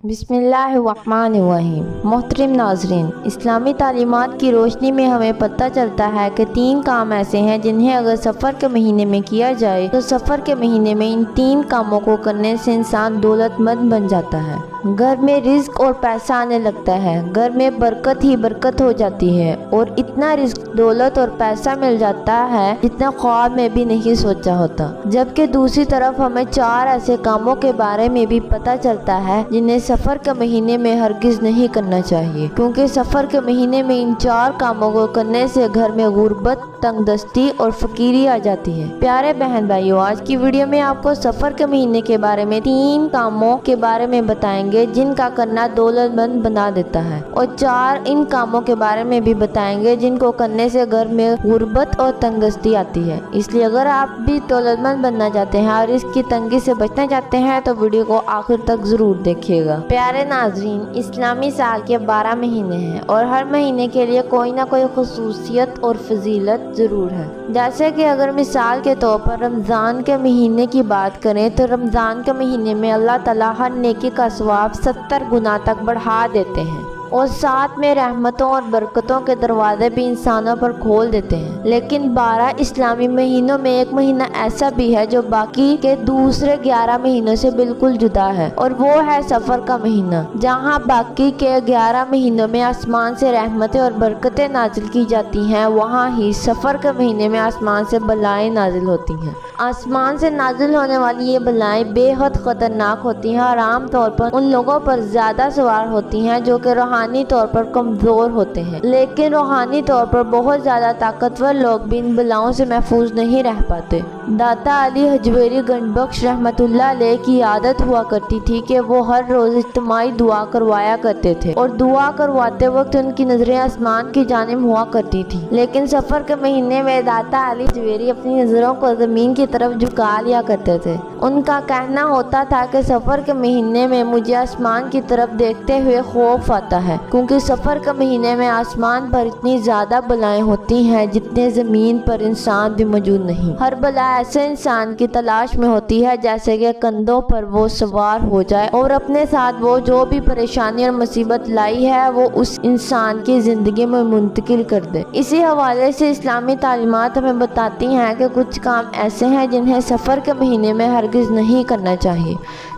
بسم اللہ الرحمن الرحیم۔ محترم ناظرین، اسلامی تعلیمات کی روشنی میں ہمیں پتہ چلتا ہے کہ 3 کام ایسے ہیں جنہیں اگر سفر کے مہینے میں کیا جائے تو سفر کے مہینے میں ان 3 کاموں کو کرنے سے انسان دولت مند بن جاتا ہے۔ گھر میں رزق اور پیسہ آنے لگتا ہے، گھر میں برکت ہی برکت ہو جاتی ہے اور اتنا رزق، دولت اور پیسہ مل جاتا ہے جتنا خواب میں بھی نہیں سوچا ہوتا۔ جبکہ دوسری طرف ہمیں 4 ایسے کاموں کے بارے میں بھی پتہ چلتا ہے جنہیں سفر کے مہینے میں ہرگز نہیں کرنا چاہیے، کیونکہ سفر کے مہینے میں ان 4 کاموں کو کرنے سے گھر میں غربت، تنگ دستی اور فقیری آ جاتی ہے۔ پیارے بہن بھائیو، آج کی ویڈیو میں آپ کو سفر کے مہینے کے بارے میں 3 کاموں کے بارے میں بتائیں گے جن کا کرنا دولت مند بنا دیتا ہے، اور 4 ان کاموں کے بارے میں بھی بتائیں گے جن کو کرنے سے گھر میں غربت اور تنگ دستی آتی ہے۔ اس لیے اگر آپ بھی دولت مند بننا چاہتے ہیں اور اس کی تنگی سے بچنا چاہتے ہیں تو ویڈیو کو آخر تک ضرور دیکھیے گا۔ پیارے ناظرین، اسلامی سال کے 12 مہینے ہیں اور ہر مہینے کے لیے کوئی نہ کوئی خصوصیت اور فضیلت ضرور ہے۔ جیسے کہ اگر مثال کے طور پر رمضان کے مہینے کی بات کریں تو رمضان کے مہینے میں اللہ تعالیٰ ہر نیکی کا ثواب 70 گنا تک بڑھا دیتے ہیں، اور ساتھ میں رحمتوں اور برکتوں کے دروازے بھی انسانوں پر کھول دیتے ہیں۔ لیکن 12 اسلامی مہینوں میں ایک مہینہ ایسا بھی ہے جو باقی کے دوسرے 11 مہینوں سے بالکل جدا ہے، اور وہ ہے سفر کا مہینہ۔ جہاں باقی کے 11 مہینوں میں آسمان سے رحمتیں اور برکتیں نازل کی جاتی ہیں، وہاں ہی سفر کے مہینے میں آسمان سے بلائیں نازل ہوتی ہیں۔ آسمان سے نازل ہونے والی یہ بلائیں بے حد خطرناک ہوتی ہیں اور عام طور پر ان لوگوں پر زیادہ سوار ہوتی ہیں جو کہ روحانی طور پر کمزور ہوتے ہیں، لیکن روحانی طور پر بہت زیادہ طاقتور لوگ بھی ان بلاؤں سے محفوظ نہیں رہ پاتے۔ داتا علی حجویری گنج بخش رحمت اللہ علیہ کی عادت ہوا کرتی تھی کہ وہ ہر روز اجتماعی دعا کروایا کرتے تھے، اور دعا کرواتے وقت ان کی نظریں آسمان کی جانب ہوا کرتی تھی۔ لیکن سفر کے مہینے میں داتا علی حجویری اپنی نظروں کو زمین کی طرف جھکا لیا کرتے تھے۔ ان کا کہنا ہوتا تھا کہ سفر کے مہینے میں مجھے آسمان کی طرف دیکھتے ہوئے خوف آتا ہے، کیونکہ سفر کے مہینے میں آسمان پر اتنی زیادہ بلائیں ہوتی ہیں جتنے زمین پر انسان بھی موجود نہیں۔ ہر بلا ایسے انسان کی تلاش میں ہوتی ہے جیسے کہ کندھوں پر وہ سوار ہو جائے اور اپنے ساتھ وہ جو بھی پریشانی اور مصیبت لائی ہے وہ اس انسان کی زندگی میں منتقل کر دے۔ اسی حوالے سے اسلامی تعلیمات ہمیں بتاتی ہیں کہ کچھ کام ایسے ہیں جنہیں سفر کے مہینے میں ہرگز نہیں کرنا چاہیے،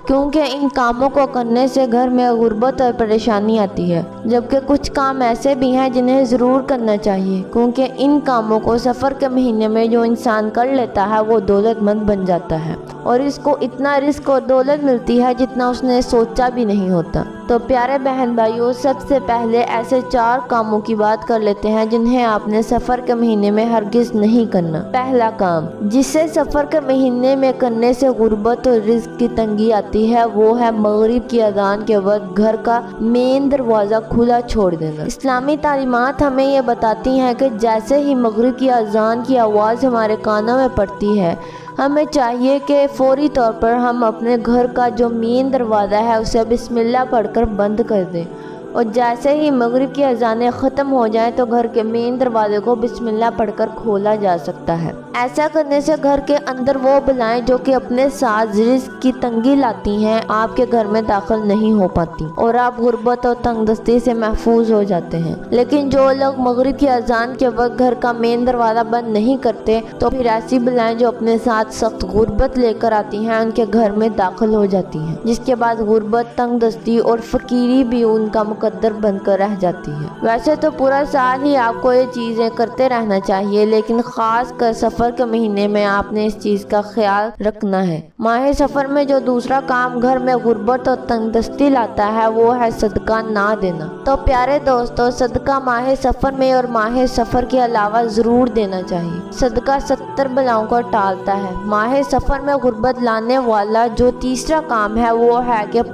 کیونکہ ان کاموں کو کرنے سے گھر میں غربت اور پریشانی آتی ہے۔ جبکہ کچھ کام ایسے بھی ہیں جنہیں ضرور کرنا چاہیے، کیونکہ ان کاموں کو سفر کے مہینے میں جو انسان کر لیتا ہے وہ دولت مند بن جاتا ہے، اور اس کو اتنا رزق اور دولت ملتی ہے جتنا اس نے سوچا بھی نہیں ہوتا۔ تو پیارے بہن بھائیوں، سب سے پہلے ایسے 4 کاموں کی بات کر لیتے ہیں جنہیں آپ نے سفر کے مہینے میں ہرگز نہیں کرنا۔ پہلا کام جسے سفر کے مہینے میں کرنے سے غربت اور رزق کی تنگی آتی ہے، وہ ہے مغرب کی اذان کے وقت گھر کا مین دروازہ کھلا چھوڑ دینا۔ اسلامی تعلیمات ہمیں یہ بتاتی ہیں کہ جیسے ہی مغرب کی اذان کی آواز ہمارے کانوں میں پڑتی ہے، ہمیں چاہیے کہ فوری طور پر ہم اپنے گھر کا جو مین دروازہ ہے اسے بسم اللہ پڑھ کر بند کر دیں، اور جیسے ہی مغرب کی اذانیں ختم ہو جائیں تو گھر کے مین دروازے کو بسم اللہ پڑھ کر کھولا جا سکتا ہے۔ ایسا کرنے سے گھر کے اندر وہ بلائیں جو کہ اپنے ساتھ رزق کی تنگی لاتی ہیں آپ کے گھر میں داخل نہیں ہو پاتی، اور آپ غربت اور تنگ دستی سے محفوظ ہو جاتے ہیں۔ لیکن جو لوگ مغرب کی اذان کے وقت گھر کا مین دروازہ بند نہیں کرتے تو پھر ایسی بلائیں جو اپنے ساتھ سخت غربت لے کر آتی ہیں ان کے گھر میں داخل ہو جاتی ہیں، جس کے بعد غربت، تنگ دستی اور فقیری بھی ان کا مقدر بن کر رہ جاتی ہے۔ ویسے تو پورا سال ہی آپ کو یہ چیزیں کرتے رہنا چاہیے، لیکن خاص کر سفر کے مہینے میں آپ نے اس چیز کا خیال رکھنا ہے۔ ماہ سفر میں جو دوسرا کام گھر میں غربت اور تنگ دستی لاتا ہے وہ ہے صدقہ نہ دینا۔ تو پیارے دوستو، صدقہ ماہ سفر میں اور ماہ سفر کے علاوہ ضرور دینا چاہیے۔ صدقہ 70 بلاؤں کو ٹالتا ہے۔ ماہ سفر میں غربت لانے والا جو تیسرا کام ہے وہ ہے کہ